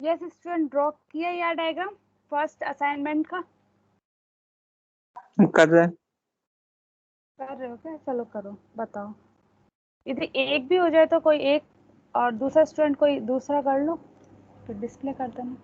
Yes student, draw किया या diagram first assignment का? कर रहे हैं। कर रहे हो क्या? चलो करो, बताओ। यदि एक भी हो जाए तो कोई एक, और दूसरा स्टूडेंट कोई दूसरा कर लो, तो डिस्प्ले कर देना।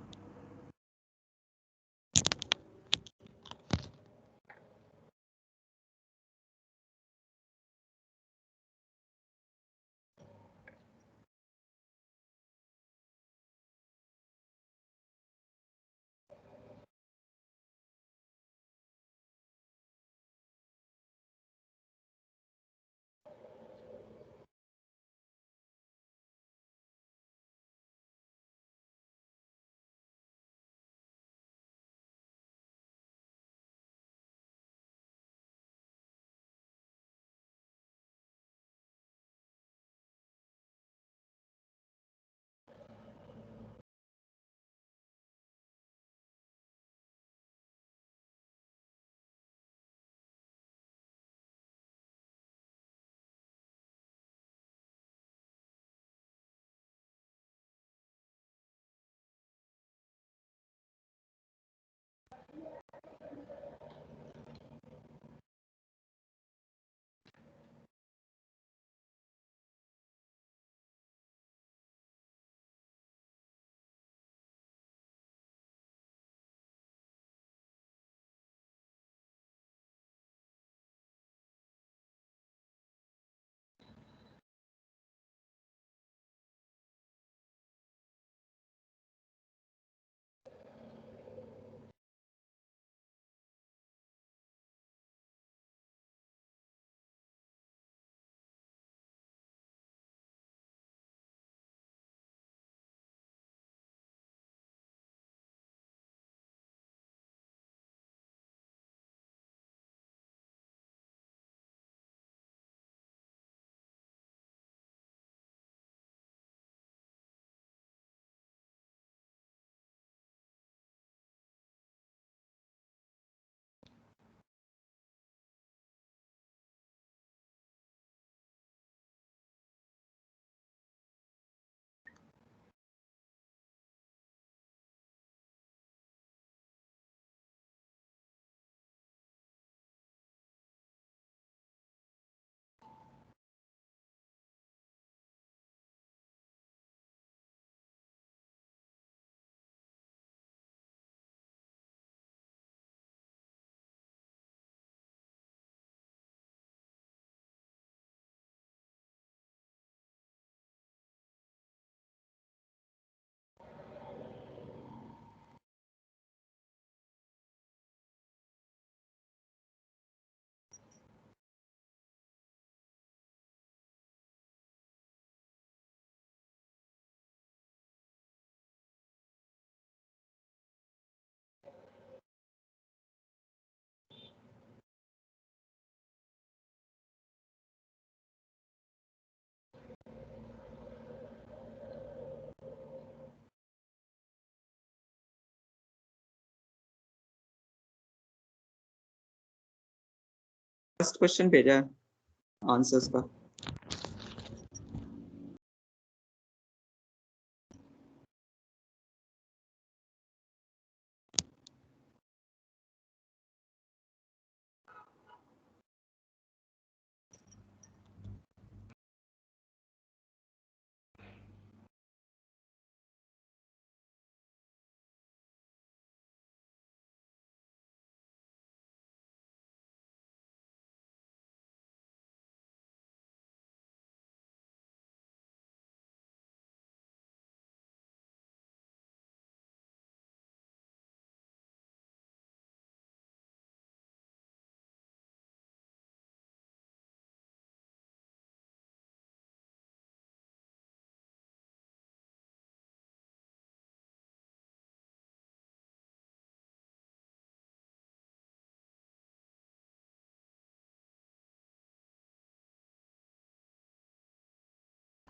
फर्स्ट क्वेश्चन भेजा है आंसर्स का।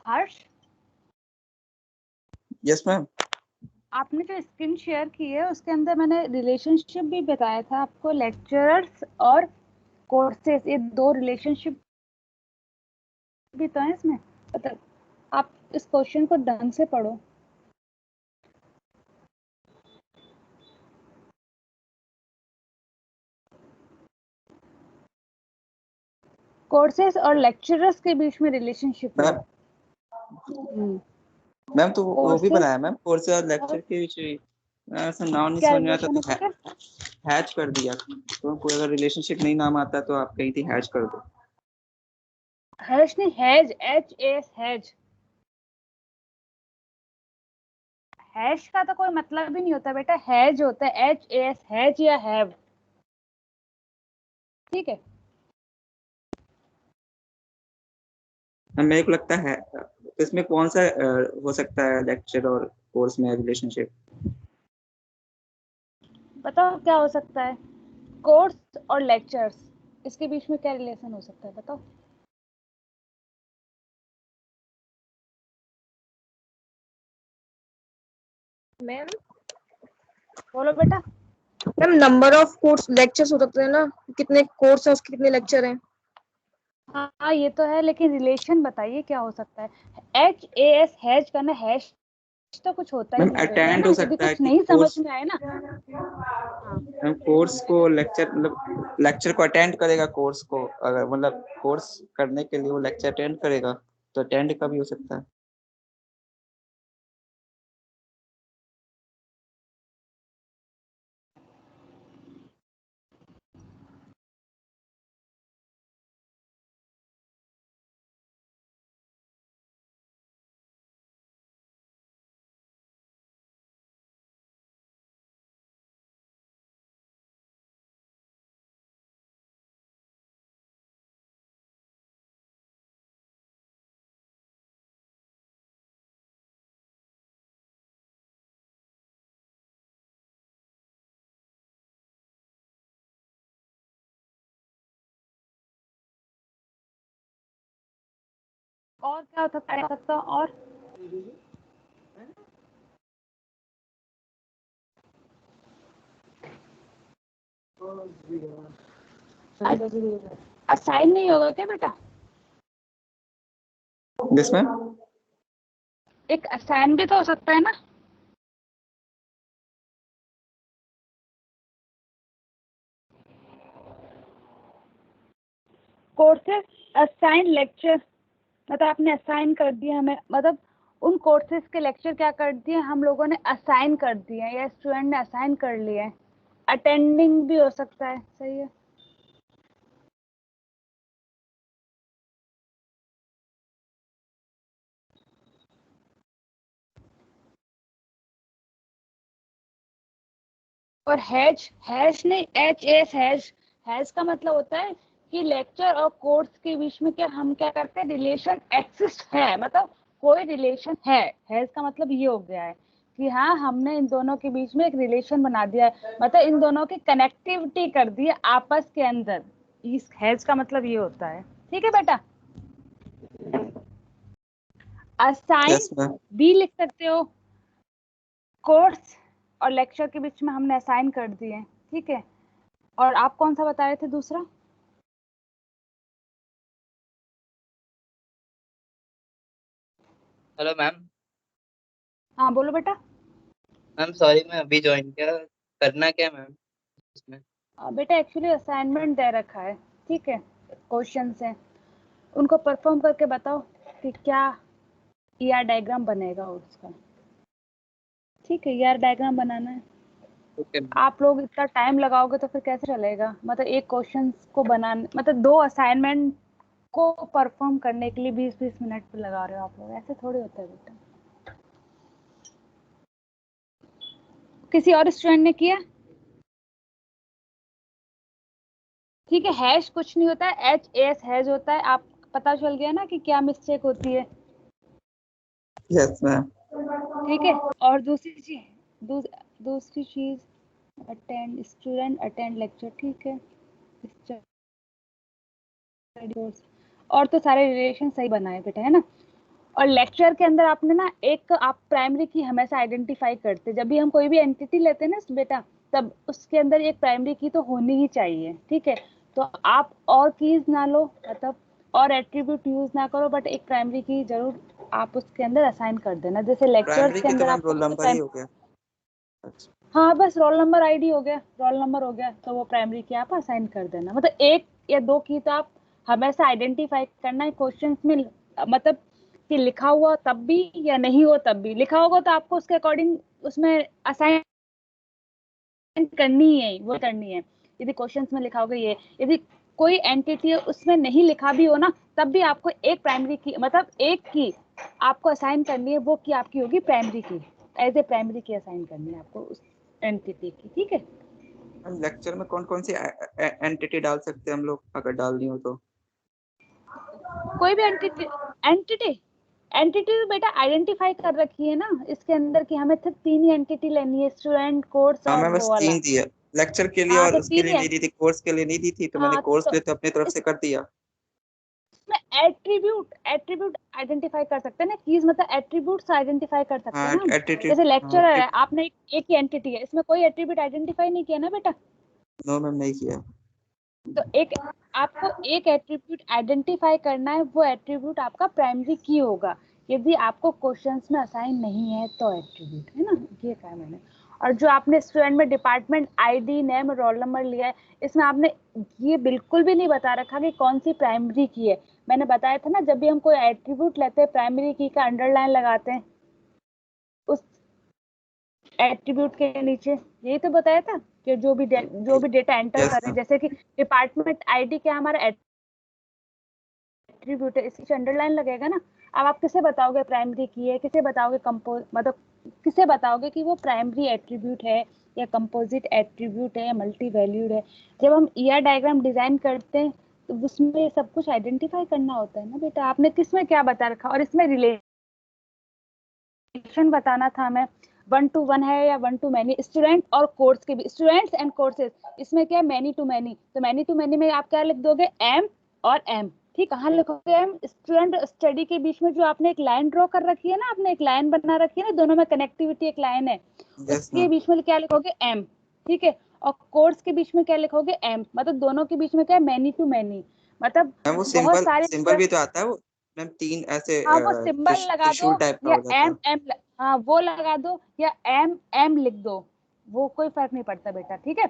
हर्ष, यस मैम। आपने जो स्क्रीन शेयर की है उसके अंदर मैंने रिलेशनशिप भी बताया था आपको, लेक्चरर्स और कोर्सेज, ये दो रिलेशनशिप भी तो है इसमें। मतलब आप इस क्वेश्चन को ढंग से पढ़ो। कोर्सेज और लेक्चरर्स के बीच में रिलेशनशिप है। मैम तो वो भी Courses बनाया मैम, कोर्स और लेक्चर के बीच ऐसा नाम नहीं क्या समझ में आता रिलेशन तो है फिर? हैच कर दिया। तो कोई अगर रिलेशनशिप नहीं नाम आता तो आप कहीं थी हैच कर दो। हैश नहीं, हैज, HAS, हैज। हैश का तो कोई मतलब ही नहीं होता बेटा, हैज होता है HAS, हैज या हैव। ठीक है। मेरे को लगता है तो इसमें कौन सा हो सकता है लेक्चर और कोर्स में रिलेशनशिप? बताओ क्या हो सकता है? कोर्स और लेक्चर्स, इसके बीच में क्या रिलेशन हो सकता है बताओ। मैम बोलो बेटा। Ma'am number of course lectures हो सकते हैं ना, कितने कोर्स हैं उसके कितने लेक्चर हैं। हाँ ये तो है, लेकिन रिलेशन बताइए क्या हो सकता है। HAS, हैज करना, हैश तो कुछ होता ही मैम नहीं है बेटा, है अटेंड ना? हो यदि सकता है कुछ कि नहीं समझ कोर्स, में आए ना। हाँ कोर्स को लेक्चर मतलब लेक्चर को अटेंड करेगा, कोर्स को अगर मतलब कोर्स करने के लिए वो लेक्चर अटेंड करेगा तो अटेंड का भी हो सकता है। और क्या हो सकता है और? असाइन नहीं होगा क्या बेटा? Yes ma'am. एक असाइन भी तो हो सकता है ना। कोर्सेज असाइन लेक्चर, मतलब आपने असाइन कर दिया हमें, मतलब उन कोर्सेज के लेक्चर क्या कर दिए हम लोगों ने, असाइन कर दिए या स्टूडेंट ने असाइन कर लिए। अटेंडिंग भी हो सकता है, सही है। और हैज, हैज नहीं, HAS, हैज। हैज का मतलब होता है कि लेक्चर और कोर्स के बीच में क्या हम क्या करते हैं, रिलेशन एक्सिस्ट है, मतलब कोई रिलेशन है। हैज का मतलब ये हो गया है कि हाँ हमने इन दोनों के बीच में एक रिलेशन बना दिया है, मतलब इन दोनों की कनेक्टिविटी कर दी है आपस के अंदर। इस हैज का मतलब ये होता है। ठीक है बेटा। Assign yes ma'am. भी लिख सकते हो, कोर्स और लेक्चर के बीच में हमने असाइन कर दिए। ठीक है। और आप कौन सा बता रहे थे दूसरा? Hello ma'am. हाँ बोलो बेटा। मैम सॉरी मैं अभी ज्वाइन किया, करना क्या मैम इसमें? बेटा एक्चुअली असाइनमेंट दे रखा है, ठीक है, क्वेश्चंस हैं, उनको परफॉर्म करके बताओ कि क्या ER डायग्राम बनेगा उसका। ठीक है, ER डायग्राम बनाना है। Okay ma'am. आप लोग इतना टाइम लगाओगे तो फिर कैसे चलेगा, मतलब एक क्वेश्चन को बनाने, मतलब 2 असाइनमेंट को परफॉर्म करने के लिए 20-20 मिनट पे लगा रहे हो आप लोग, ऐसे थोड़ी होता है बेटा। किसी और स्टूडेंट ने किया? ठीक है, हैश कुछ नहीं होता है, HAS हैज होता है। आप पता चल गया ना कि क्या मिस्टेक होती है। Yes ma'am. ठीक है। और दूसरी चीज अटेंड, स्टूडेंट अटेंड लेक्चर, ठीक है। और तो सारे रिलेशन सही बनाए बेटा, है ना। और लेक्चर के अंदर आपने ना एक, आप प्राइमरी की हमेशा आइडेंटिफाई करते, जब भी हम कोई भी एंटिटी लेते हैं ना बेटा, तब उसके अंदर एक प्राइमरी की तो होनी ही चाहिए। ठीक है। तो आप और कीज ना लो, मतलब और एट्रीब्यूट यूज ना करो, बट एक प्राइमरी की जरूर आप उसके अंदर असाइन कर देना। जैसे लेक्चर्स प्राइमरी के की तो अंदर मैम आपको रोल नंबर ही हो गया। अच्छा। हाँ बस रोल नंबर ID हो गया, रोल नंबर हो गया, तो वो प्राइमरी की आप असाइन कर देना। मतलब 1 या 2 की तो आप हमेशा आइडेंटिफाई करना है क्वेश्चंस में, मतलब कि लिखा हुआ तब भी या नहीं हो तब भी। लिखा होगा तो आपको उसके अकॉर्डिंग उसमें असाइन करनी है, वो करनी है। यदि क्वेश्चंस में लिखा होगा ये, यदि कोई एंटिटी उसमें नहीं लिखा भी हो ना, तब भी आपको एक प्राइमरी की, मतलब एक की आपको असाइन करनी है, वो की आपकी होगी प्राइमरी की, एज ए प्राइमरी की असाइन करनी है आपको उस एंटिटी की। ठीक है, हम लेक्चर में कौन कौन सी एंटिटी डाल सकते हैं हम लोग, अगर डालनी हो तो? कोई भी एंटिटी एंटिटी एंटिटी तो बेटा आइडेंटिफाई कर रखी है ना इसके अंदर की, हमें सिर्फ 3 ही एंटिटी लेनी है, स्टूडेंट, कोर्स हाँ, और मैं बस वो वाला। 3 दिया लेक्चर के लिए, हाँ और तो उसके 3 लिए ही नहीं दी थी, कोर्स के लिए नहीं दी थी, तो मैंने हाँ कोर्स तो के लिए तो अपनी तरफ से कर दिया। इसमें एट्रीब्यूट आइडेंटिफाई कर सकते हैं ना, कीज मतलब एट्रीब्यूट्स आइडेंटिफाई कर सकते हाँ, हैं ना हम। एटीट्यूड। जैसे हाँ, लेक्चरर है, आपने एक ही एंटिटी है, इसमें कोई एट्रीब्यूट आइडेंटिफाई नहीं किया ना बेटा। नो मैम, नहीं किया। तो एक आपको एक एट्रीब्यूट आइडेंटिफाई करना है, वो एट्रीब्यूट आपका प्राइमरी की होगा। यदि आपको क्वेश्चंस में असाइन नहीं है तो एट्रीब्यूट है ना, ये कहा मैंने। और जो आपने स्टूडेंट में department ID, name, roll number लिया है, इसमें आपने ये बिल्कुल भी नहीं बता रखा कि कौन सी प्राइमरी की है। मैंने बताया था ना, जब भी हम कोई एट्रीब्यूट लेते हैं प्राइमरी की का अंडरलाइन लगाते हैं उस एट्रीब्यूट के नीचे, यही तो बताया था कि जो भी डेटा एंटर यस कर रहे हैं, मैम। जैसे कि डिपार्टमेंट आईडी क्या हमारा एट्रीब्यूट है, इसके अंडरलाइन लगेगा ना। अब आप किसे बताओगे प्राइमरी की है, किसे बताओगे मतलब किसे बताओगे कि वो प्राइमरी एट्रीब्यूट है या कंपोजिट एट्रीब्यूट है या मल्टी वैल्यूड है। जब हम ईआर डायग्राम डिजाइन करते हैं तो उसमें सब कुछ आइडेंटिफाई करना होता है ना बेटा, आपने किसमें क्या बता रखा, और इसमें रिलेशन बताना था हमें, 1 to 1 है या 1 to मैनी, स्टूडेंट और कोर्स के भी, स्टूडेंट्स एंड कोर्सेज, इसमें क्या है मैनी टू मैनी। तो मैनी टू मैनी में आप क्या लिख दोगे, एम और एम। ठीक, कहाँ लिखोगे एम, स्टूडेंट स्टडी के बीच में जो आपने एक लाइन ड्रॉ कर रखी है ना, आपने एक लाइन बना रखी है ना, दोनों में कनेक्टिविटी एक लाइन है, यस उसके मैम। बीच में क्या लिखोगे, एम। ठीक है, और कोर्स के बीच में क्या लिखोगे, एम, मतलब दोनों के बीच में क्या है, मैनी टू मैनी, मतलब मैम, वो बहुत सिंबल सारे सिंबल भी तो आता है वो मैम, 3 ऐसे हाँ वो सिंबल लगा त्रिशूल दो टाइप का या हो जाता है। हाँ वो लगा दो या एम एम लिख दो, वो कोई फर्क नहीं पड़ता बेटा। ठीक है,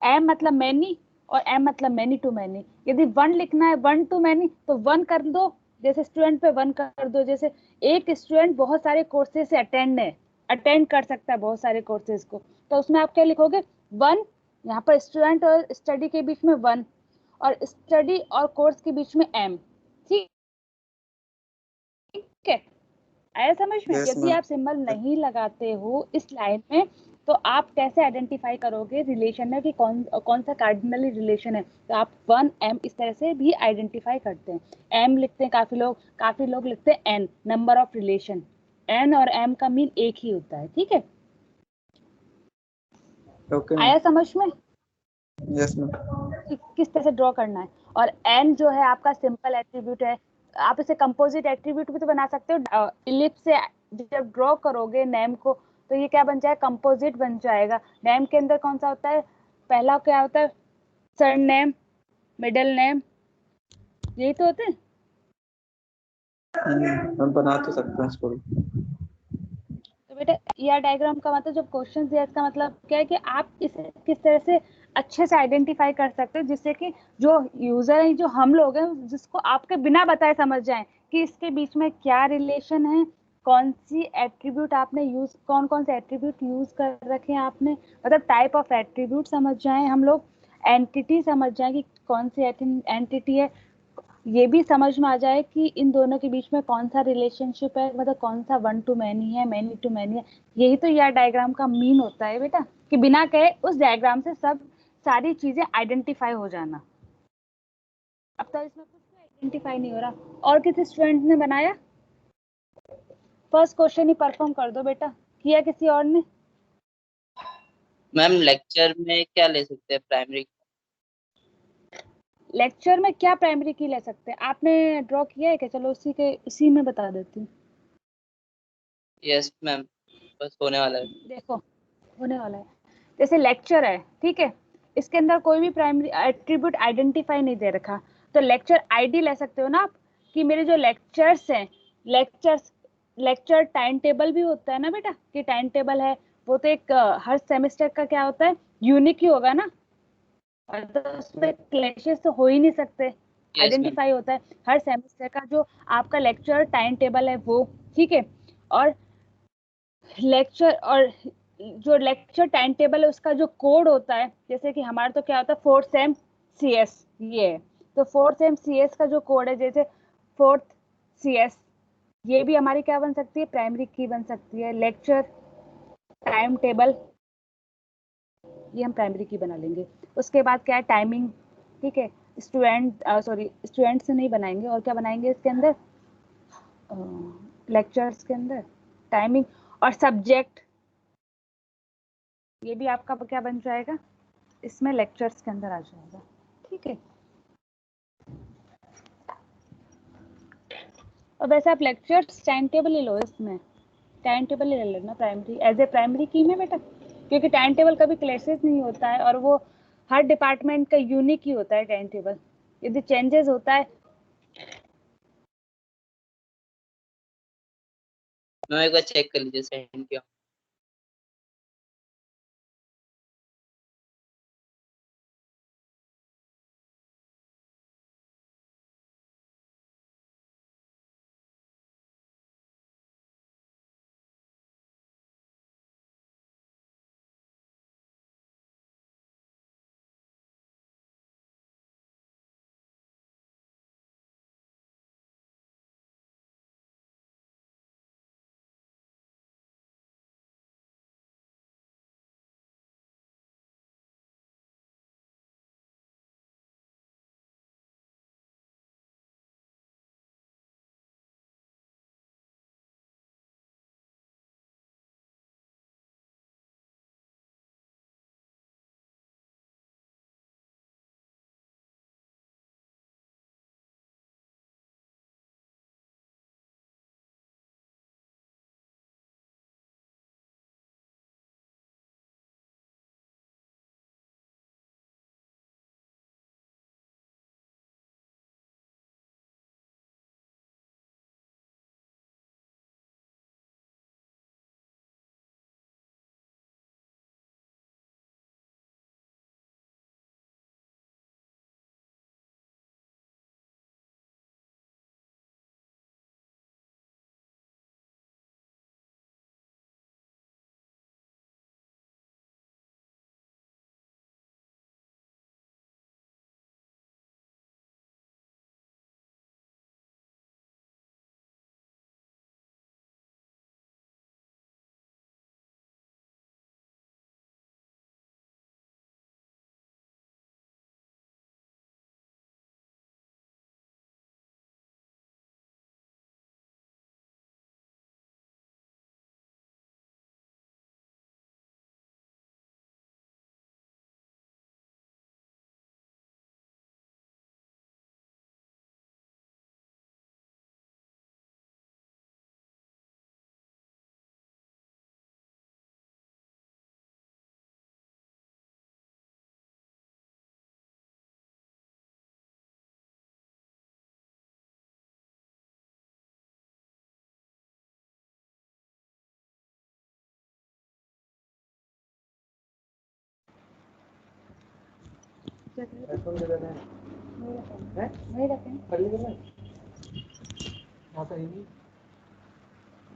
एम मतलब मैनी और एम मतलब मैनी टू मैनी। यदि 1 लिखना है, 1 to मैनी, तो 1 कर दो, जैसे स्टूडेंट पे 1 कर दो। जैसे एक स्टूडेंट बहुत सारे कोर्सेज से अटेंड कर सकता है बहुत सारे कोर्सेज को, तो उसमें आप क्या लिखोगे, 1, यहाँ पर स्टूडेंट और स्टडी के बीच में 1 और स्टडी और कोर्स के बीच में एम। ठीक है, आया समझ में। यस यदि मैम। आप सिंबल नहीं लगाते हो इस लाइन में, तो आप कैसे आइडेंटिफाई करोगे रिलेशन है कि कौन कौन सा कार्डिनली रिलेशन है। तो आप 1 m इस तरह से भी आइडेंटिफाई करते हैं। m लिखते हैं काफी लोग लिखते हैं n, number of relation. n और m का मीन एक ही होता है। ठीक है, ओके मैम। आया समझ में यस मैम। कि किस तरह से ड्रॉ करना है। और n जो है आपका सिंपल एट्रीब्यूट है, आप इसे कंपोजिट एट्रीब्यूट भी तो बना सकते हो। इलिप्स से जब ड्रॉ करोगे नेम को, तो ये क्या बन जाएगा, कंपोजिट बन जाएगा। नेम के अंदर कौन सा होता है, पहला क्या होता है, सर नेम, मिडिल नेम, यही तो होते हैं। हम बना तो सकते हैं इसको भी। तो बेटा ईआर डायग्राम का मतलब जब क्वेश्चन दिया, इसका मतलब क्या है कि आप इसे किस तरह से अच्छे से आइडेंटिफाई कर सकते हो, जिससे कि जो यूजर है, जो हम लोग हैं, जिसको आपके बिना बताए समझ जाए कि इसके बीच में क्या रिलेशन है, कौन सी एट्रीब्यूट आपने कौन कौन से एट्रीब्यूट यूज कर रखे हैं आपने, मतलब टाइप ऑफ एट्रीब्यूट समझ जाए हम लोग, एंटिटी समझ जाए कि कौन सी एंटिटी है, ये भी समझ में आ जाए कि इन दोनों के बीच में कौन सा रिलेशनशिप है, मतलब कौन सा 1 to मैनी है, मैनी टू मैनी है। यही तो यार डायग्राम का मीन होता है बेटा, कि बिना कहे उस डायग्राम से सब सारी चीजें आइडेंटिफाई हो जाना। अब तो इसमें कुछ आइडेंटिफाई नहीं हो रहा। और किसी स्टूडेंट ने बनाया, फर्स्ट क्वेश्चन ही परफॉर्म कर दो बेटा, किया किसी और ने। मैम लेक्चर में क्या ले सकते हैं प्राइमरी? लेक्चर में क्या प्राइमरी की ले सकते हैं, आपने ड्रॉ किया है क्या, चलो उसी में बता देती हूँ। यस मैम, बस होने वाला है। देखो होने वाला है, जैसे लेक्चर है, ठीक है, इसके अंदर कोई भी प्राइमरी एट्रीब्यूट आइडेंटिफाई नहीं दे रखा, तो लेक्चर आईडी ले सकते हो ना आप, कि मेरे जो लेक्चर्स हैं, लेक्चर टाइम टेबल भी होता है ना बेटा, कि टाइम टेबल है, वो तो एक हर सेमेस्टर का क्या होता है, यूनिक ही होगा ना, और तो उसमें क्लैशेस तो हो ही नहीं सकते। तो लेक्चर आईडी ले सकते हो, आइडेंटिफाई होता है हर सेमेस्टर का जो आपका लेक्चर टाइम टेबल है वो, ठीक है। और लेक्चर और जो लेक्चर टाइम टेबल है उसका जो कोड होता है, जैसे कि हमारा तो क्या होता है 4th सेम CS ये है, तो 4th सेम CS का जो कोड है, जैसे 4th CS ये भी हमारी क्या बन सकती है, प्राइमरी की बन सकती है। लेक्चर टाइम टेबल ये हम प्राइमरी की बना लेंगे। उसके बाद क्या है, टाइमिंग, ठीक है। स्टूडेंट से नहीं बनाएंगे, और क्या बनाएंगे इसके अंदर, लेक्चर्स के अंदर टाइमिंग और सब्जेक्ट, ये भी आपका क्या बन जाएगा, इसमें लेक्चर्स के अंदर आ जाएगा, ठीक है। और वैसे आप लेक्चर्स टाइम टेबल ले लो, इसमें टाइम टेबल ले लेना प्राइमरी, एज ए प्राइमरी की में बेटा, क्योंकि टाइम टेबल कभी क्लासेस नहीं होता है और वो हर डिपार्टमेंट का यूनिक ही होता है टाइम टेबल, यदि चेंजेस होता है। मैं एक बार चेक कर लीजिए सेंड किया।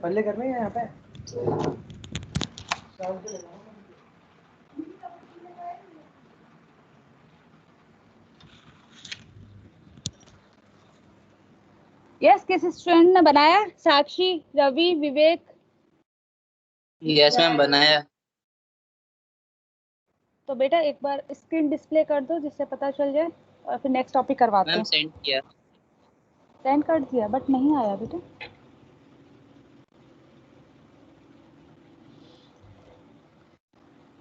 पल्ले करने हैं यहाँ पे। यस, किस स्टूडेंट ने बनाया, साक्षी, रवि, विवेक? यस मैम बनाया। तो बेटा एक बार स्क्रीन डिस्प्ले कर दो जिससे पता चल जाए, और फिर नेक्स्ट टॉपिक करवाते मैम हैं। सेंड किया। सेंड कर दिया बट नहीं आया बेटा।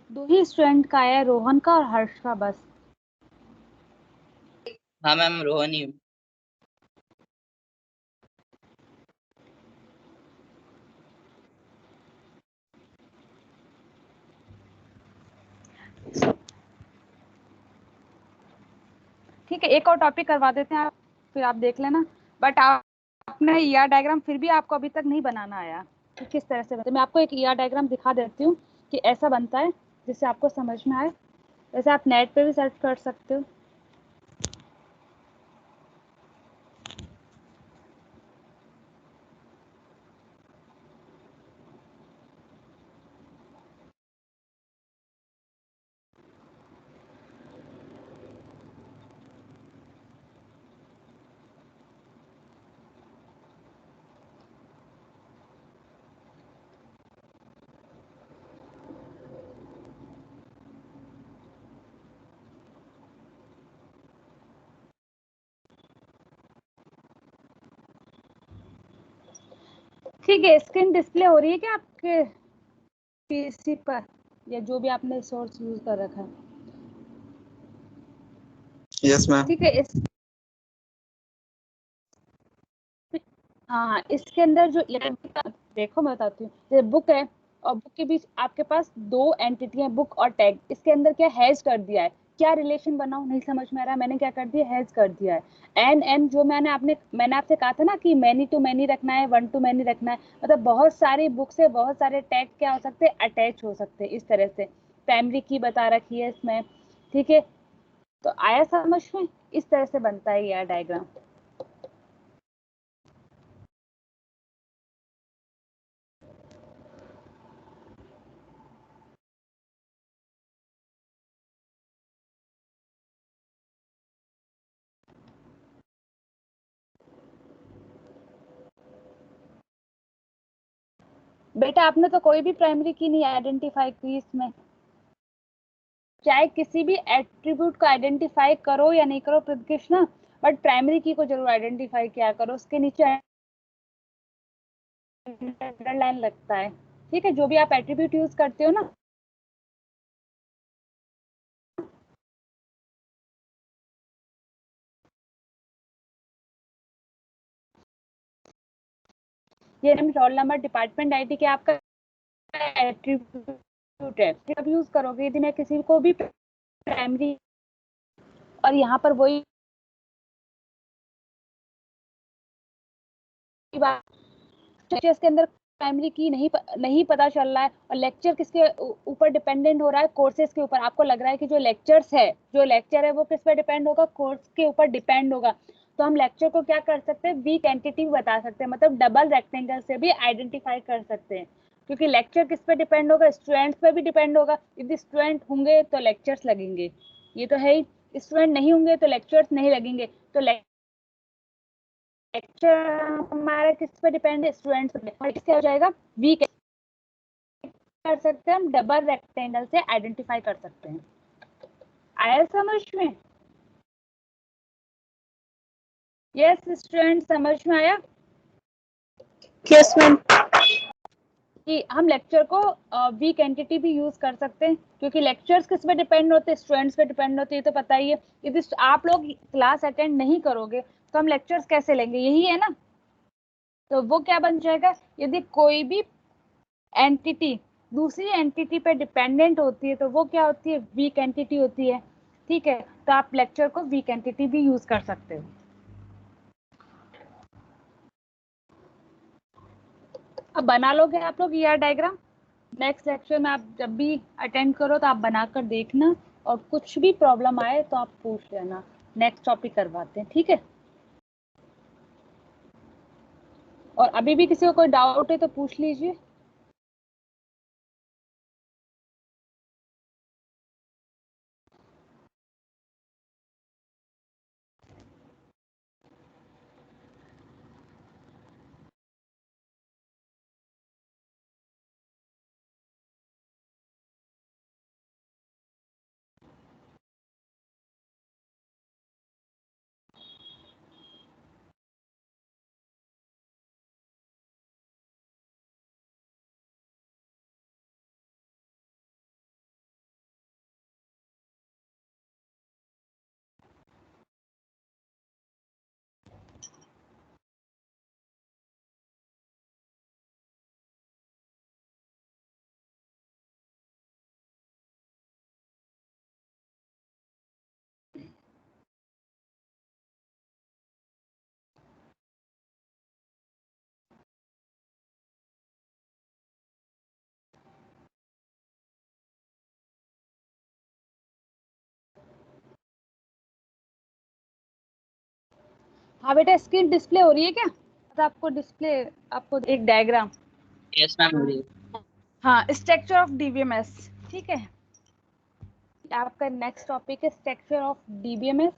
दो ही स्टूडेंट का आया, रोहन का और हर्ष का बस। हाँ मैम रोहन ही हूँ। ठीक है, एक और टॉपिक करवा देते हैं, आप फिर आप देख लेना। बट आपने ER डायग्राम फिर भी आपको अभी तक नहीं बनाना आया कि किस तरह से बनता है। मैं आपको एक ER डायग्राम दिखा देती हूँ कि ऐसा बनता है, जिससे आपको समझ में आए। वैसे आप नेट पे भी सर्च कर सकते हो। ठीक है, स्क्रीन डिस्प्ले हो रही है क्या आपके पीसी पर, या जो भी आपने सोर्स यूज कर रखा है? Yes ma'am. ठीक है, हाँ, इसके अंदर जो देखो मैं बताती हूँ, ये बुक है और बुक के बीच आपके पास दो एंटिटी है, बुक और टैग। इसके अंदर क्या हैज कर दिया है, क्या रिलेशन बनाऊं नहीं समझ में आ रहा, मैंने क्या कर दिया, हैज कर दिया है। एन जो मैंने आपसे कहा था ना कि मैनी टू मैनी रखना है, वन टू मैनी रखना है, मतलब बहुत सारी बुक से बहुत सारे टैग क्या हो सकते हैं, अटैच हो सकते हैं। इस तरह से प्राइमरी की बता रखी है इसमें, ठीक है। तो आया समझ में, इस तरह से बनता है यह डायग्राम। बेटा आपने तो कोई भी प्राइमरी की नहीं आइडेंटिफाई की इसमें, चाहे किसी भी एट्रीब्यूट को आइडेंटिफाई करो या नहीं करो प्रतिकृष्णा, बट प्राइमरी की को जरूर आइडेंटिफाई किया करो, उसके नीचे अंडरलाइन लगता है, ठीक है। जो भी आप एट्रीब्यूट यूज करते हो ना, ये name, roll number, department ID के आपका एट्रीब्यूट है, अब यूज करोगे। यदि मैं किसी को भी प्राइमरी, और यहाँ पर वही बात, के अंदर प्राइमरी की नहीं पता चल रहा है, और लेक्चर किसके ऊपर डिपेंडेंट हो रहा है, कोर्सेज के ऊपर। आपको लग रहा है कि जो लेक्चर है वो किस पे डिपेंड होगा, कोर्स के ऊपर डिपेंड होगा। तो हम लेक्चर को क्या कर सकते हैं, वीक एंटिटी बता सकते हैं, मतलब डबल रेक्टेंगल से भी आइडेंटिफाई कर सकते हैं, क्योंकि लेक्चर किस पे डिपेंड होगा, स्टूडेंट्स पे भी डिपेंड होगा। यदि स्टूडेंट होंगे तो लेक्चर्स लगेंगे, ये तो है ही। स्टूडेंट नहीं होंगे तो लेक्चर्स नहीं लगेंगे। तो लेक्चर हमारा किस पे डिपेंड है, स्टूडेंट्स पे। और इससे हो जाएगा वीक कर सकते हैं हम, डबल रेक्टेंगल से आइडेंटिफाई कर सकते हैं। आया समझ में? यस स्टूडेंट, समझ में आया यस मैम। कि हम लेक्चर को वीक एंटिटी भी यूज कर सकते हैं, क्योंकि लेक्चर्स किस पे डिपेंड होते हैं, स्टूडेंट्स पे डिपेंड होते हैं, ये तो पता ही है। यदि आप लोग क्लास अटेंड नहीं करोगे तो हम लेक्चर्स कैसे लेंगे, यही है ना। तो वो क्या बन जाएगा, यदि कोई भी एंटिटी दूसरी एंटिटी पे डिपेंडेंट होती है तो वो क्या होती है, वीक एंटिटी होती है, ठीक है। तो आप लेक्चर को वीक एंटिटी भी यूज कर सकते हो। अब बना लोगे आप लोग ये डायग्राम, नेक्स्ट लेक्चर में आप जब भी अटेंड करो तो आप बनाकर देखना, और कुछ भी प्रॉब्लम आए तो आप पूछ लेना, नेक्स्ट टॉपिक करवाते हैं, ठीक है। और अभी भी किसी को कोई डाउट है तो पूछ लीजिए। हाँ बेटा, स्क्रीन डिस्प्ले हो रही है क्या? तो आपको डिस्प्ले, आपको एक डायग्राम। यस मैम हो रही है। हाँ, स्ट्रक्चर ऑफ डीबीएमएस, ठीक है। आपका नेक्स्ट टॉपिक है स्ट्रक्चर ऑफ डीबीएमएस।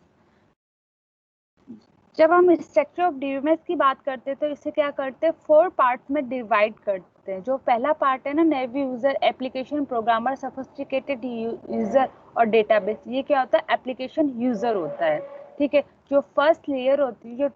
जब हम स्ट्रक्चर ऑफ डीबीएमएस की बात करते हैं तो इसे क्या करते हैं, 4 पार्ट्स में डिवाइड करते हैं। जो पहला पार्ट है ना, navy user, application, programmer, sophisticated user और डेटाबेस। ये क्या होता है, एप्लीकेशन यूजर होता है, ठीक है। जो फर्स्ट लेयर होती है, जो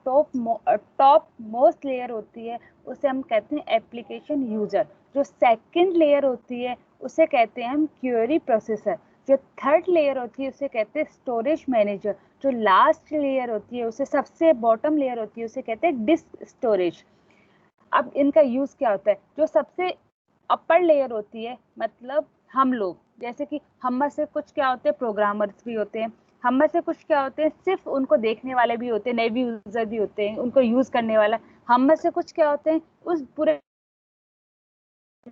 टॉप मोस्ट लेयर होती है, उसे हम कहते हैं एप्लीकेशन यूजर। जो सेकंड लेयर होती है उसे कहते हैं हम क्वेरी प्रोसेसर। जो थर्ड लेयर होती है उसे कहते हैं स्टोरेज मैनेजर। जो लास्ट लेयर होती है, उसे सबसे बॉटम लेयर होती है, उसे कहते हैं डिस्क स्टोरेज। अब इनका यूज क्या होता है? जो सबसे अपर लेयर होती है, मतलब हम लोग, जैसे कि हम में से कुछ क्या होते हैं, प्रोग्रामर्स भी होते हैं, हम में से कुछ क्या होते हैं, सिर्फ उनको देखने वाले भी होते हैं, नेवी यूजर भी होते हैं, उनको यूज करने वाला। हम में से कुछ क्या होते हैं, उस पूरे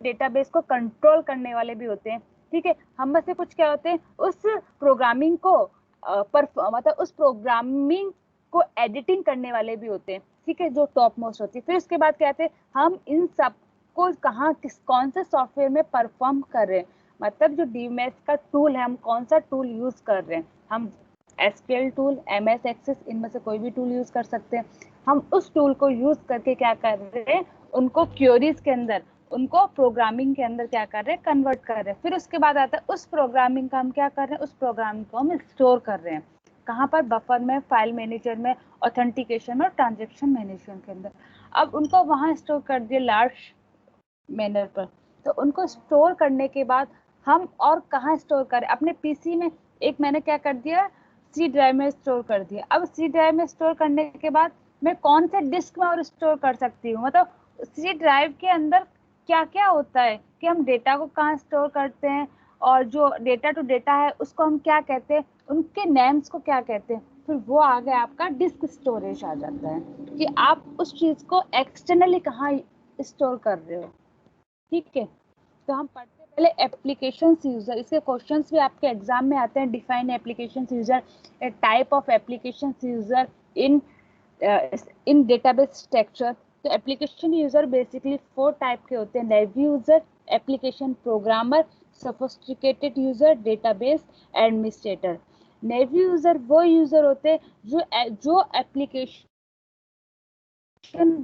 डेटाबेस को कंट्रोल करने वाले भी होते हैं, ठीक है। हम में से कुछ क्या होते हैं, उस प्रोग्रामिंग को मतलब उस प्रोग्रामिंग को एडिटिंग करने वाले भी होते हैं, ठीक है, जो टॉप मोस्ट होती है। फिर उसके बाद क्या कहते हैं, हम इन सब को कहाँ कौन से सॉफ्टवेयर में परफॉर्म कर रहे हैं, मतलब जो डीएमएस का टूल है, हम कौन सा टूल यूज कर रहे हैं। हम एसक्यूएल टूल, एमएस एक्सेस, इनमें से कोई भी टूल यूज कर सकते हैं। हम उस टूल को यूज करके क्या कर रहे हैं, उनको क्वेरीज के अंदर, उनको प्रोग्रामिंग के अंदर क्या कर रहे हैं, कन्वर्ट कर रहे हैं। फिर उसके बाद आता है उस प्रोग्रामिंग का हम क्या कर रहे हैं, उस प्रोग्रामिंग को हम स्टोर कर रहे हैं। कहाँ पर? बफर में, फाइल मैनेजर में, ऑथेंटिकेशन में, ट्रांजेक्शन मैनेजमेंट के अंदर। अब उनको वहां स्टोर कर दिया लार्ज मैनर पर। तो उनको स्टोर करने के बाद हम और कहाँ स्टोर करें? अपने पीसी में। एक मैंने क्या कर दिया, सी ड्राइव में स्टोर कर दिया। अब सी ड्राइव में स्टोर करने के बाद मैं कौन से डिस्क में और स्टोर कर सकती हूँ, मतलब सी ड्राइव के अंदर क्या क्या होता है कि हम डेटा को कहाँ स्टोर करते हैं, और जो डेटा टू डेटा है उसको हम क्या कहते हैं, उनके नेम्स को क्या कहते हैं। फिर वो आ गया आपका डिस्क स्टोरेज आ जाता है, कि आप उस चीज को एक्सटर्नली कहाँ स्टोर कर रहे हो, ठीक है। तो हम पढ़ते हैं पहले एप्लीकेशन यूजर। इसके क्वेश्चंस भी आपके एग्जाम में आते हैं। Define application user, type of application user in database structure. तो एप्लीकेशन यूजर बेसिकली 4 टाइप के होते हैं: navy user, application programmer, sophisticated user, database administrator. Navy user वो यूजर होते हैं जो एप्लीकेशन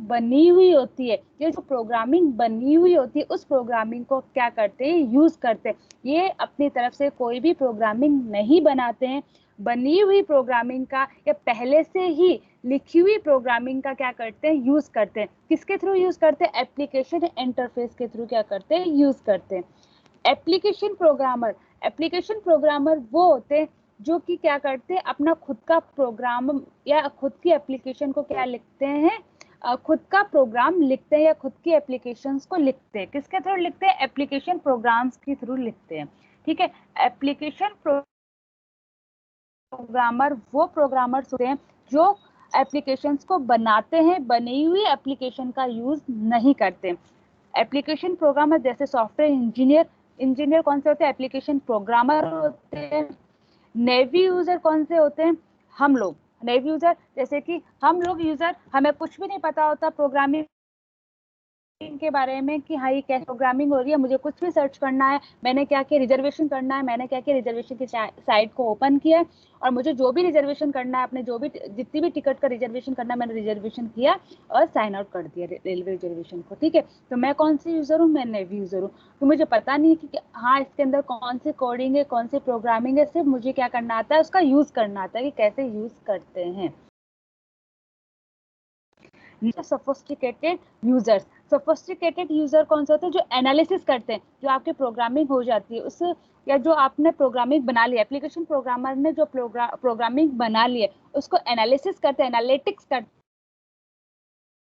बनी हुई होती है, ये जो प्रोग्रामिंग बनी हुई होती है, उस प्रोग्रामिंग को क्या करते हैं, यूज करते हैं। ये अपनी तरफ से कोई भी प्रोग्रामिंग नहीं बनाते हैं। बनी हुई प्रोग्रामिंग का या पहले से ही लिखी हुई प्रोग्रामिंग का क्या करते हैं, यूज करते हैं। किसके थ्रू यूज करते हैं? एप्लीकेशन इंटरफेस के थ्रू क्या करते हैं, यूज करते हैं। एप्लीकेशन प्रोग्रामर वो होते हैं जो कि क्या करते हैं, अपना खुद का प्रोग्राम या खुद की एप्लीकेशन को क्या लिखते हैं, खुद का प्रोग्राम लिखते हैं या खुद की एप्लीकेशंस को लिखते हैं। किसके थ्रू लिखते हैं? एप्लीकेशन प्रोग्राम्स के थ्रू लिखते हैं, ठीक है। एप्लीकेशन प्रोग्रामर वो प्रोग्रामर्स होते हैं जो एप्लीकेशंस को बनाते हैं, बनी हुई एप्लीकेशन का यूज नहीं करते। एप्लीकेशन प्रोग्रामर जैसे सॉफ्टवेयर इंजीनियर कौन से होते हैं? एप्लीकेशन प्रोग्रामर होते हैं। नेवी यूजर कौन से होते हैं? हम लोग। नेवी यूजर जैसे कि हम लोग यूजर, हमें कुछ भी नहीं पता होता प्रोग्रामिंग के बारे में कि हाँ ये कैसे प्रोग्रामिंग हो रही है, मुझे कुछ भी सर्च करना है, मैंने क्या किया, रिजर्वेशन करना है, मैंने क्या किया, रिजर्वेशन की साइट को ओपन किया और मुझे जो भी रिजर्वेशन करना है, अपने जो भी जितनी भी टिकट का रिजर्वेशन करना है, मैंने रिजर्वेशन किया और साइन आउट कर दिया रेलवे रिजर्वेशन को, ठीक है। तो मैं कौन सी यूजर हूँ? मैं नेवी यूजर हूँ। तो मुझे पता नहीं है कि हाँ इसके अंदर कौन सी कोडिंग है, कौन सी प्रोग्रामिंग है, सिर्फ मुझे क्या करना आता है, उसका यूज करना आता है कि कैसे यूज करते हैं। सोफिस्टिकेटेड यूजर कौन से होते हैं? जो एनालिसिस करते हैं, जो आपकी प्रोग्रामिंग हो जाती है उस, या जो आपने प्रोग्रामिंग बना लिया, एप्लीकेशन प्रोग्रामर ने जो प्रोग्रामिंग बना ली है उसको एनालिसिस करते हैं, एनालिटिक्स करते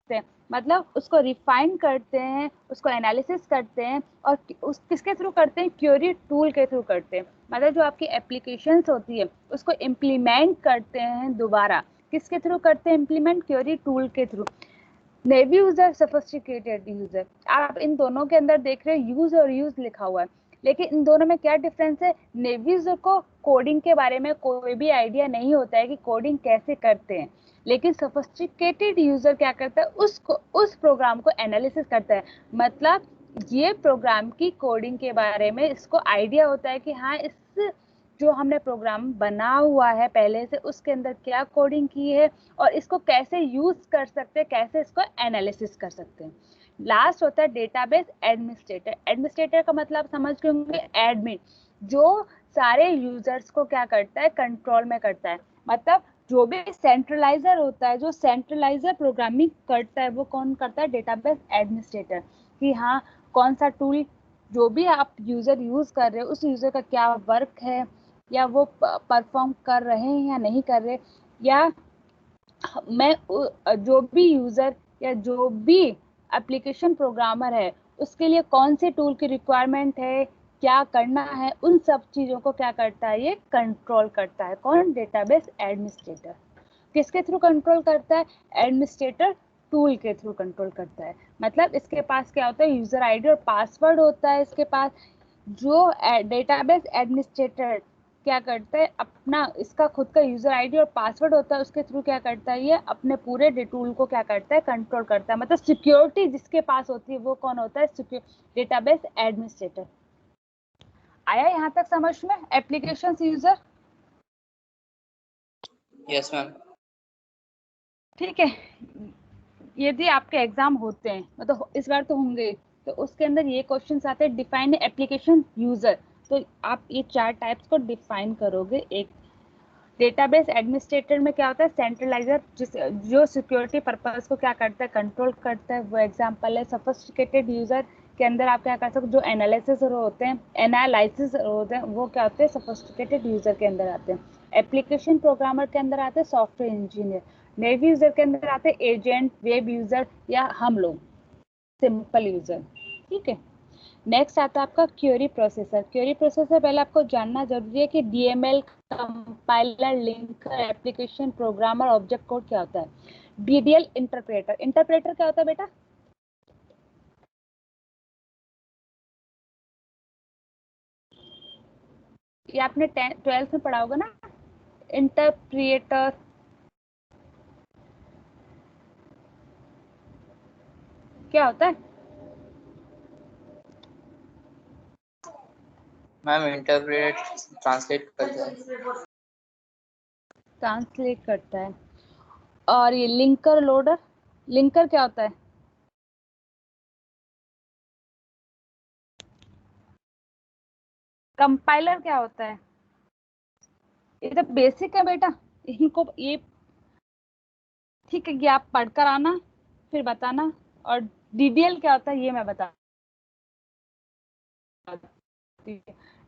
हैं, मतलब उसको रिफाइन करते हैं, उसको एनालिसिस करते हैं। और उस किसके थ्रू करते हैं? क्वेरी टूल के थ्रू करते हैं। मतलब जो आपकी एप्लीकेशंस होती है उसको इम्प्लीमेंट करते हैं दोबारा। किसके थ्रू करते हैं इम्प्लीमेंट? क्वेरी टूल के through. Navy user, sophisticated user, आप इन दोनों के अंदर देख रहे हो यूज और यूज लिखा हुआ है, लेकिन इन दोनों में क्या डिफरेंस है? नेवी यूजर को कोडिंग के बारे में कोई भी आइडिया नहीं होता है कि कोडिंग कैसे करते हैं, लेकिन सोफिस्टिकेटेड यूजर क्या करता है, उस प्रोग्राम को एनालिसिस करता है। मतलब ये प्रोग्राम की कोडिंग के बारे में इसको आइडिया होता है कि हाँ इस जो हमने प्रोग्राम बना हुआ है पहले से, उसके अंदर क्या कोडिंग की है और इसको कैसे यूज कर सकते हैं, कैसे इसको एनालिसिस कर सकते हैं। लास्ट होता है डेटाबेस एडमिनिस्ट्रेटर। एडमिनिस्ट्रेटर का मतलब समझ गए होंगे, एडमिन, जो सारे यूजर्स को क्या करता है, कंट्रोल में करता है। मतलब जो भी सेंट्रलाइजर होता है, जो सेंट्रलाइजर प्रोग्रामिंग करता है वो कौन करता है? Database administrator. कि हाँ कौन सा टूल जो भी आप यूजर यूज कर रहे हो उस यूजर का क्या वर्क है, या वो परफॉर्म कर रहे हैं या नहीं कर रहे, या मैं जो भी यूजर या जो भी एप्लीकेशन प्रोग्रामर है उसके लिए कौन से टूल की रिक्वायरमेंट है, क्या करना है, उन सब चीजों को क्या करता है? ये कंट्रोल करता है। कौन? Database administrator. किसके थ्रू कंट्रोल करता है? एडमिनिस्ट्रेटर टूल के थ्रू कंट्रोल करता है। मतलब इसके पास क्या होता है? यूजर आईडी और पासवर्ड होता है इसके पास। जो डेटाबेस एडमिनिस्ट्रेटर क्या करता है? अपना इसका खुद का यूजर आईडी और पासवर्ड होता है, उसके थ्रू क्या करता है? ये अपने पूरे टूल को क्या करता है? कंट्रोल करता है। मतलब सिक्योरिटी जिसके पास होती है वो कौन होता है? Database administrator. आया यहाँ तक समझ में? Application user. Yes ma'am. ठीक है, यदि आपके एग्जाम होते हैं, मतलब इस बार तो होंगे, तो उसके अंदर ये क्वेश्चंस आते हैं डिफाइन एप्लीकेशन यूजर। तो आप ये 4 टाइप्स को डिफाइन करोगे। एक डेटाबेस एडमिनिस्ट्रेटर में क्या होता है? सेंट्रलाइजर जो सिक्योरिटी पर्पस को क्या करता है? कंट्रोल करता है, वो एग्जांपल है। सोफिस्टिकेटेड यूजर के अंदर आप क्या कर सकते हो? जो एनालिसिस होते हैं वो क्या होते हैं? सोफिस्टिकेटेड यूजर के अंदर आते हैं। एप्लीकेशन प्रोग्रामर के अंदर आते हैं सॉफ्टवेयर इंजीनियर। नेव यूजर के अंदर आते हैं एजेंट, वेब यूजर, या हम लोग सिंपल यूजर। ठीक है, नेक्स्ट आता है आपका क्वेरी प्रोसेसर। क्वेरी प्रोसेसर पहले आपको जानना जरूरी है कि DML, compiler, linker, application programmer, object code क्या होता है। DDL interpreter. इंटरप्रेटर क्या होता है बेटा? ये आपने 12th में पढ़ा होगा ना, इंटरप्रेटर। क्या होता है? मैम इंटरप्रेट ट्रांसलेट करता है। ट्रांसलेट करता है। और ये लिंकर, लोडर। लिंकर क्या होता है? कंपाइलर क्या होता है? ये तो बेसिक है बेटा, इनको ये ठीक है कि आप पढ़कर आना फिर बताना। और डीडीएल क्या होता है ये मैं बता।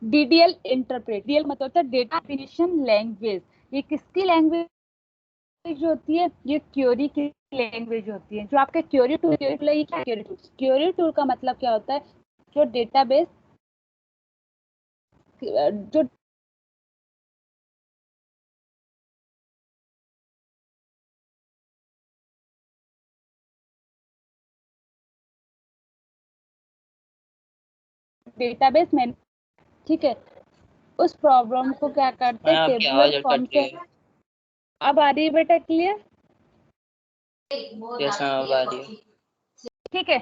DDL interpret. डीएल मतलब होता है डेटा डेफिनेशन लैंग्वेज। ये किसकी लैंग्वेज होती है? ये क्वेरी की लैंग्वेज होती है। जो आपके क्वेरी टूल, क्वेरी टूल का मतलब क्या होता है? जो डेटाबेस, जो डेटाबेस में, ठीक है, उस प्रॉब्लम को क्या करते हैं? मैम आपकी टेबुलर आवाज फॉर्म अटक रही से। है। अब आ रही है बेटा क्लियर? यस मैम अब आ रही है। ठीक है,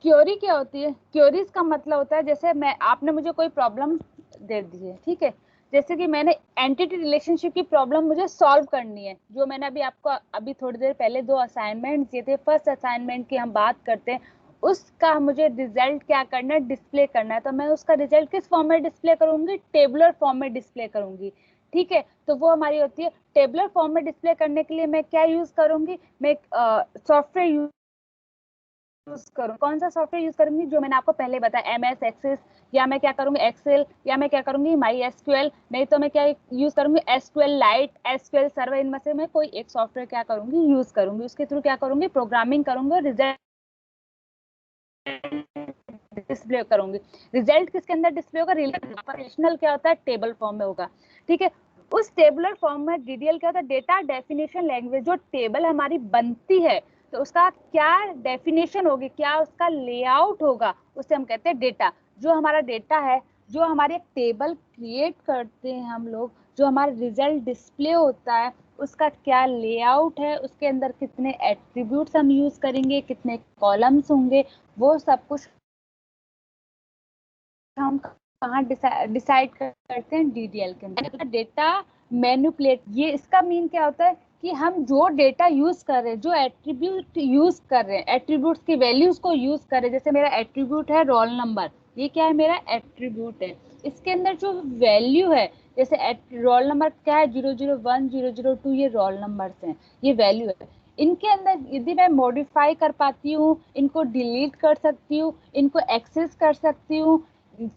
क्वेरी क्या होती है? क्वेरीज का मतलब होता है जैसे मैं, आपने मुझे कोई प्रॉब्लम दे दी है, ठीक है, जैसे कि मैंने एंटिटी रिलेशनशिप की प्रॉब्लम मुझे सॉल्व करनी है, जो मैंने अभी थोड़ी देर पहले 2 असाइनमेंट दिए थे। फर्स्ट असाइनमेंट की हम बात करते हैं, उसका मुझे रिजल्ट क्या करना है? डिस्प्ले करना है। तो मैं उसका रिजल्ट किस फॉर्म में डिस्प्ले करूंगी? टेबुलर फॉर्म में डिस्प्ले करूंगी। ठीक है, तो वो हमारी होती है टेबुलर फॉर्म में डिस्प्ले करने के लिए मैं क्या यूज करूंगी? मैं सॉफ्टवेयर यूज करूँ। कौन सा सॉफ्टवेयर यूज करूंगी? जो मैंने आपको पहले बताया, एमएस एक्सेस, या मैं क्या करूंगी? एक्सेल, या मैं क्या करूंगी? माई एसक्यूएल, नहीं तो मैं क्या यूज करूंगी? SQL light, SQL server. इनमें से मैं कोई एक सॉफ्टवेयर क्या करूंगी? यूज करूंगी। उसके थ्रू क्या करूंगी? प्रोग्रामिंग करूंगी और रिजल्ट डिस्प्ले करूंगी। रिजल्ट किसके अंदर डिस्प्ले होगा? रिलेशनल क्या होता है? टेबल फॉर्म में होगा। ठीक है, उस टेबुलर फॉर्म में डीडीएल क्या होता है? Data definition language. जो टेबल हमारी बनती है तो उसका क्या डेफिनेशन होगी, क्या उसका लेआउट होगा, उसे हम कहते हैं डेटा। जो हमारा डेटा है, जो हमारे टेबल क्रिएट करते हैं हम लोग, जो हमारा रिजल्ट डिस्प्ले होता है, उसका क्या लेआउट है, उसके अंदर कितने एट्रीब्यूट्स हम यूज करेंगे, कितने कॉलम्स होंगे, वो सब कुछ हम कहाँ डिसाइड करते हैं? डीडीएल के अंदर। डेटा मैनिपुलेट, ये इसका मीन क्या होता है कि हम जो डेटा यूज कर रहे हैं, जो एट्रीब्यूट यूज कर रहे हैं, एट्रीब्यूट्स की वैल्यूज को यूज कर रहे हैं। जैसे मेरा एट्रीब्यूट है रोल नंबर, ये क्या है, मेरा एट्रीब्यूट है। इसके अंदर जो वैल्यू है, जैसे रोल नंबर क्या है 001 002, ये रोल नंबर्स हैं, ये वैल्यू है। इनके अंदर यदि मैं मॉडिफाई कर पाती हूँ, इनको डिलीट कर सकती हूँ, इनको एक्सेस कर सकती हूँ,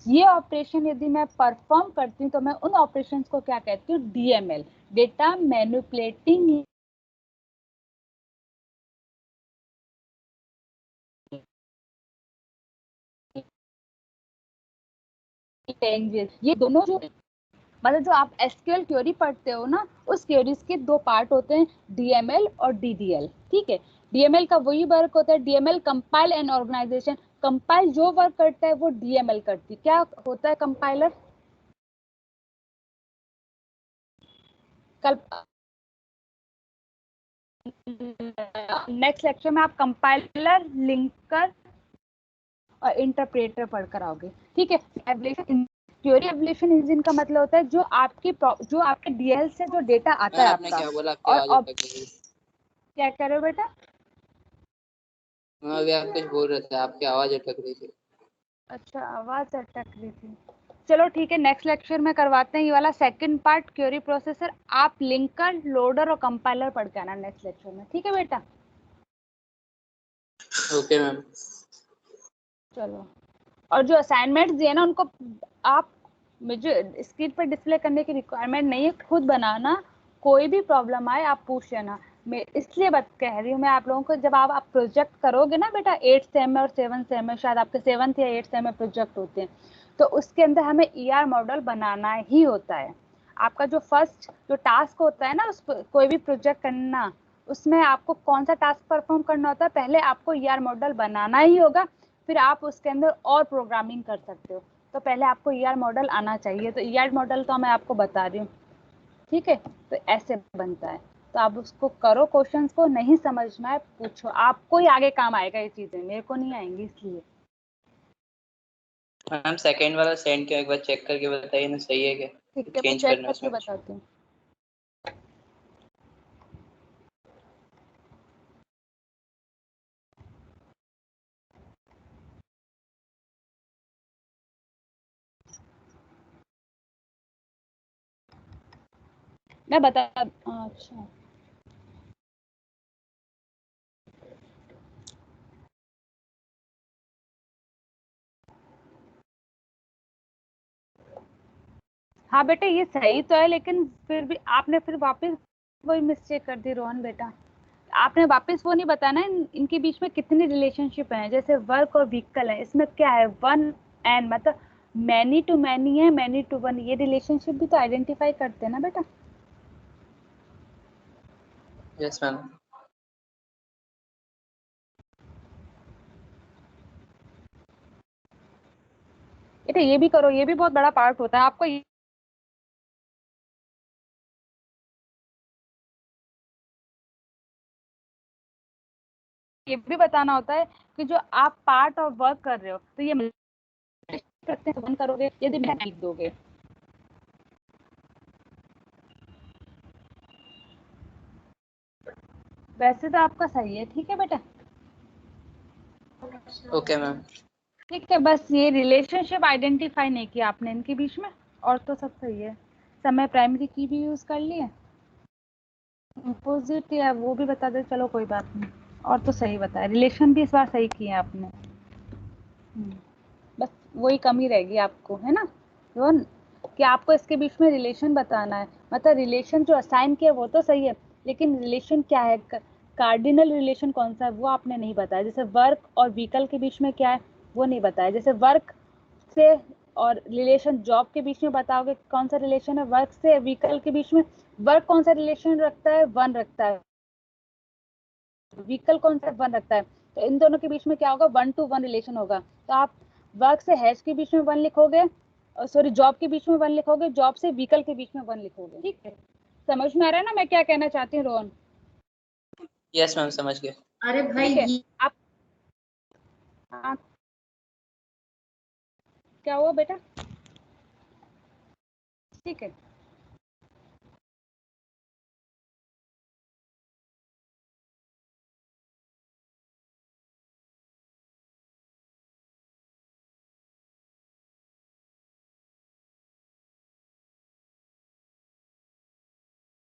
ये ऑपरेशन यदि मैं परफॉर्म करती हूँ तो मैं उन ऑपरेशंस को क्या कहती हूँ, डीएमएल, डेटा मैनिपुलेटिंग लैंग्वेज। ये दोनों जो मतलब जो आप एसक्यूएल क्वेरी पढ़ते हो ना, उस क्वेरीज के दो पार्ट होते हैं, डीएमएल और डीडीएल। ठीक है, डीएमएल का वही वर्क होता है, DML compile and organization. Compile जो वर्क करता है वो डीएमएल करती है। क्या होता है कंपाइलर? कल नेक्स्ट लेक्चर में आप कंपाइलर, लिंकर और इंटरप्रेटर पढ़कर आओगे। ठीक है, एवल्यूशन क्वेरी एवल्यूशन इंजन का मतलब होता है जो आपके डीएल से जो डेटा आता है आपने आपका। क्या बोला, आपकी और आवाज अटक गई। क्या कह रहे हो बेटा? अभी आप कुछ बोल रहे थे, आपकी आवाज अटक रही थी। अच्छा, आवाज अटक रही थी। चलो ठीक है, नेक्स्ट लेक्चर में करवाते हैं ये वाला सेकंड पार्ट, क्वेरी प्रोसेसर। आप लिंकर, लोडर और कंपाइलर पढ़ के आना नेक्स्ट लेक्चर में। ठीक है बेटा? Okay ma'am. चलो, और जो असाइनमेंट्स दिए ना उनको आप मुझे स्क्रीन पर डिस्प्ले करने की रिक्वायरमेंट नहीं है, खुद बनाना। कोई भी प्रॉब्लम आए आप पूछ लेना। मैं इसलिए बात कह रही हूँ मैं आप लोगों को, जब आप प्रोजेक्ट करोगे ना बेटा 8th सेम में और 7th सेम में, शायद आपके 7th या 8th सेम में प्रोजेक्ट होते हैं, तो उसके अंदर हमें ईआर मॉडल बनाना ही होता है। आपका जो फर्स्ट जो टास्क होता है ना, उस कोई भी प्रोजेक्ट करना, उसमें आपको कौन सा टास्क परफॉर्म करना होता है, पहले आपको ईआर मॉडल बनाना ही होगा, फिर आप उसके अंदर और प्रोग्रामिंग कर सकते हो। तो पहले आपको ईआर मॉडल आना चाहिए। तो ईआर मॉडल तो मैं आपको बता रही हूँ। ठीक है, तो ऐसे बनता है। तो आप उसको करो, क्वेश्चंस को नहीं समझना है पूछो, आपको ही आगे काम आएगा ये चीजें, मेरे को नहीं आएंगी। इसलिए मैम सेकंड वाला सेंड किया, एक बार चेक करके बताइए ना, सही है क्या? ठीक है, मैं चेंज चेक करना है करके उसमें। बताती हूँ। मैं बता, अच्छा हाँ बेटा, ये सही तो है, लेकिन फिर भी आपने फिर वापस वही मिस्टेक कर दी रोहन बेटा। आपने वापस वो नहीं बताना इनके बीच में कितनी रिलेशनशिप है। जैसे वर्क और व्हीकल है, इसमें क्या है, वन एंड मतलब मैनी टू मैनी है, मैनी टू वन, ये रिलेशनशिप भी तो आइडेंटिफाई करते हैं ना बेटा। Yes ma'am. बेटा ये भी करो, ये भी बहुत बड़ा पार्ट होता है आपको। ये भी बताना होता है कि जो आप पार्ट ऑफ वर्क कर रहे हो, तो ये करते हैं, वन करोगे यदि मैं लिख दोगे। वैसे तो आपका सही है। ठीक है बेटा? Okay ma'am. ठीक है, बस ये रिलेशनशिप आइडेंटिफाई नहीं किया आपने इनके बीच में, और तो सब सही है। समय प्राइमरी की भी यूज कर लिए, अपोजिट या वो भी बता दे, चलो कोई बात नहीं। और तो सही बताया, रिलेशन भी इस बार सही किए आपने। बस वही कमी रहेगी आपको, है ना रोहन, कि आपको इसके बीच में रिलेशन बताना है। मतलब रिलेशन जो असाइन किया वो तो सही है, लेकिन रिलेशन क्या है, कार्डिनल रिलेशन कौन सा है वो आपने नहीं बताया। जैसे वर्क और व्हीकल के बीच में क्या है वो नहीं बताया। जैसे वर्क से और रिलेशन जॉब के बीच में बताओगे कौन सा रिलेशन है, वर्क से व्हीकल के बीच में वर्क कौन सा रिलेशन रखता है, वन रखता है, व्हीकल कौन सा वन रखता है। तो इन दोनों के बीच में क्या होगा, 1 to 1 रिलेशन होगा। तो आप वर्क से हैश के बीच में वन लिखोगे, सॉरी जॉब के बीच में वन लिखोगे, जॉब से व्हीकल के बीच में वन लिखोगे। ठीक है, समझ में आ रहा है ना मैं क्या कहना चाहती हूँ रोहन? यस मैम, समझ गए। अरे भाई ठीक है, आप क्या हुआ बेटा? ठीक है।